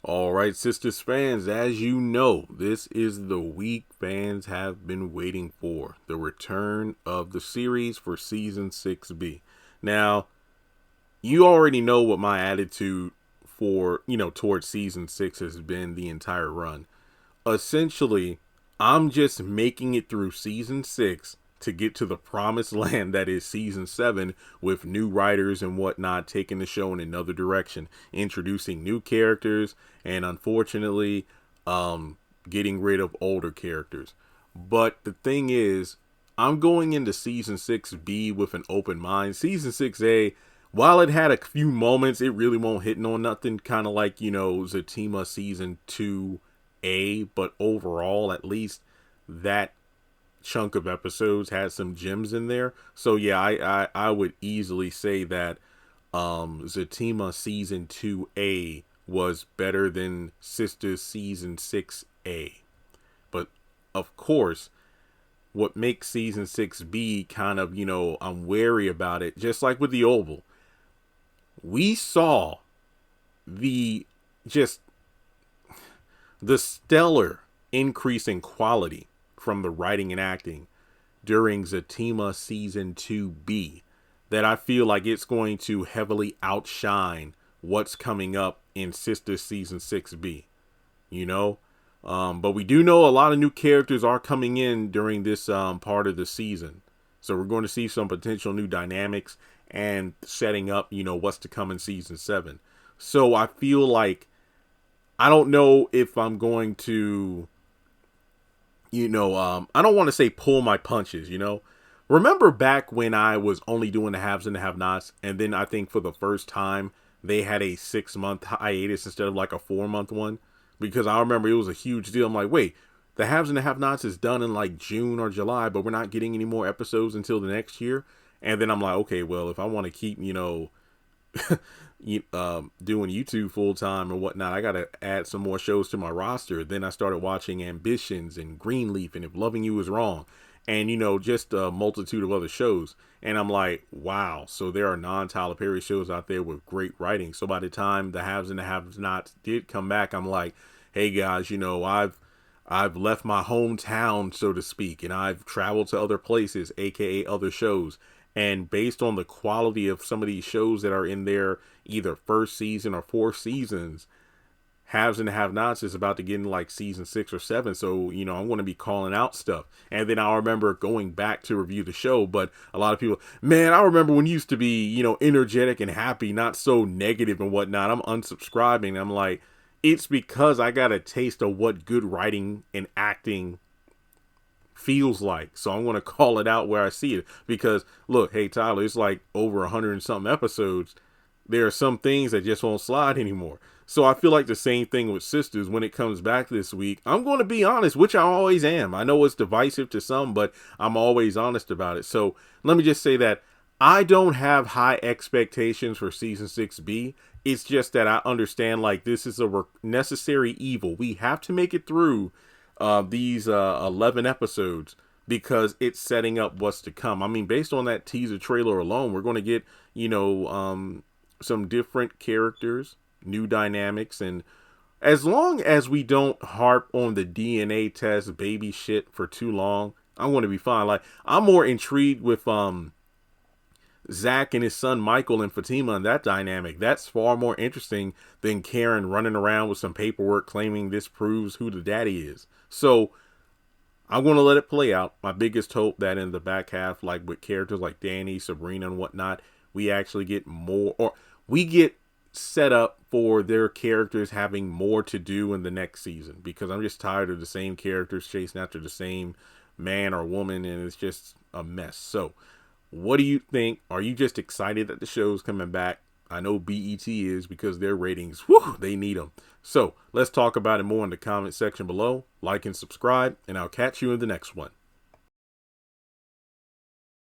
All right, Sistas fans, as you know, this is the week fans have been waiting for, the return of the series for Season 6B. Now, you already know what my attitude towards Season 6 has been the entire run. Essentially, I'm just making it through Season 6 to get to the promised land that is Season 7, with new writers and whatnot taking the show in another direction, introducing new characters, and unfortunately getting rid of older characters. But the thing is, I'm going into Season 6B with an open mind. Season 6A, while it had a few moments, it really won't hit on nothing, kind of like, Zatima Season 2A, but overall, at least, that chunk of episodes had some gems in there. So yeah, I would easily say that Zatima Season 2A was better than Sistas Season 6A. But of course, what makes Season 6B kind of, I'm wary about it, just like with the Oval. We saw the stellar increase in quality from the writing and acting during Zatima Season 2B that I feel like it's going to heavily outshine what's coming up in Sistas Season 6B, but we do know a lot of new characters are coming in during this part of the season. So we're going to see some potential new dynamics and setting up, what's to come in Season 7. So I feel like I don't know if I'm going to I don't want to say pull my punches, Remember back when I was only doing the haves and the have-nots, and then I think for the first time they had a 6-month hiatus instead of like a 4-month one? Because I remember it was a huge deal. I'm like, wait, the haves and the have-nots is done in like June or July, but we're not getting any more episodes until the next year. And then I'm like, okay, well, if I want to keep, doing YouTube full time or whatnot, I gotta add some more shows to my roster. Then I started watching Ambitions and Greenleaf and If Loving You Is Wrong, and just a multitude of other shows. And I'm like, wow, so there are non-Tyler Perry shows out there with great writing. So by the time the haves and the have-nots did come back, I'm like, hey guys, I've left my hometown, so to speak, and I've traveled to other places, aka other shows. And based on the quality of some of these shows that are in there, either first season or 4 seasons, haves and have-nots is about to get in like Season 6 or 7. So, I'm going to be calling out stuff. And then I remember going back to review the show. But a lot of people, man, I remember when you used to be, energetic and happy, not so negative and whatnot. I'm unsubscribing. I'm like, it's because I got a taste of what good writing and acting feels like. So I'm going to call it out where I see it, because look, hey Tyler, it's like over 100 and something episodes. There are some things that just won't slide anymore. So I feel like the same thing with Sistas when it comes back this week. I'm going to be honest, which I always am. I know it's divisive to some, but I'm always honest about it. So let me just say that I don't have high expectations for Season 6B. It's just that I understand, like, this is a necessary evil. We have to make it through these 11 episodes, because it's setting up what's to come. I mean, based on that teaser trailer alone, we're going to get, some different characters, new dynamics, and as long as we don't harp on the DNA test baby shit for too long, I'm going to be fine. Like, I'm more intrigued with Zach and his son Michael and Fatima and that dynamic. That's far more interesting than Karen running around with some paperwork claiming this proves who the daddy is. So I'm going to let it play out. My biggest hope that in the back half, like with characters like Danny, Sabrina, and whatnot, we actually get more, or we get set up for their characters having more to do in the next season, because I'm just tired of the same characters chasing after the same man or woman, and it's just a mess. So what do you think? Are you just excited that the show's coming back? I know BET is, because their ratings, they need them. So let's talk about it more in the comment section below. Like and subscribe, and I'll catch you in the next one.